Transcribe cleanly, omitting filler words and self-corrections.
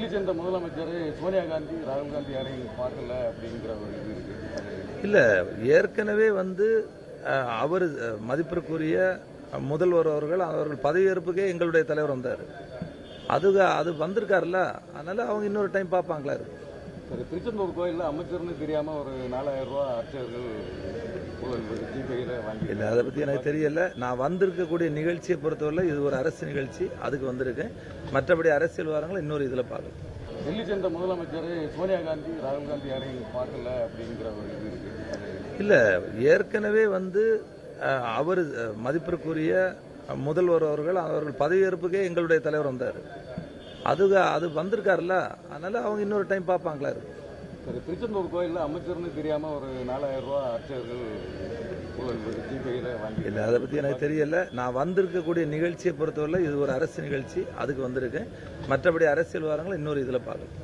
டெல்லி சென்ற முதலமைச்சர் சோனியா காந்தி ராகுல் காந்தி யாரையும் பார்க்கல அப்படிங்கிற ஒரு இது இருக்கு. இல்ல, ஏற்கனவே அவர் மதிப்பிற்குரிய முதல்வர் அவர்கள் பதவியேற்புக்கே எங்களுடைய தலைவர் வந்தார். அது வந்திருக்காருல்ல, அதனால அவங்க இன்னொரு டைம் பார்ப்பாங்களா இருக்கு. திருச்செந்தூர் கோயிலில் அமைச்சர்னு தெரியாம ஒரு 4000 ரூபாய் அர்ச்சகர்கள் ஜிபேயில் வாங்கி. இல்லை, அதை பற்றி எனக்கு தெரியல. நான் வந்திருக்கக்கூடிய நிகழ்ச்சியை பொறுத்தவரை இது ஒரு அரசு நிகழ்ச்சி, அதுக்கு வந்திருக்கேன். மற்றபடி அரசியல் வாரங்களை இன்னொரு இதில் பார்க்கலாம். டெல்லி சென்ற முதலமைச்சர் சோனியா காந்தி ராகுல் காந்தி யாரையும் பார்க்கல அப்படிங்கிற ஒரு இது இருக்கு. இல்லை, ஏற்கனவே அவர் மதிப்பிற்குரிய முதல்வர் அவர்கள் பதவியேற்புக்கே எங்களுடைய தலைவர் வந்தார். அது வந்திருக்காருல்ல, அதனால அவங்க இன்னொரு டைம் பார்ப்பாங்களா இருக்கு. திருச்செந்தூர் கோயிலில் அமைச்சர்னு தெரியாம ஒரு 4000 ரூபாய் அர்ச்சகர்கள் ஜிபேயில் வாங்கி. இல்லை, அதை பற்றி எனக்கு தெரியல. நான் வந்திருக்கக்கூடிய நிகழ்ச்சியை பொறுத்தவரை இது ஒரு அரசு நிகழ்ச்சி, அதுக்கு வந்திருக்கேன். மற்றபடி அரசியல் வாரங்களை இன்னொரு இதில் பார்க்கலாம்.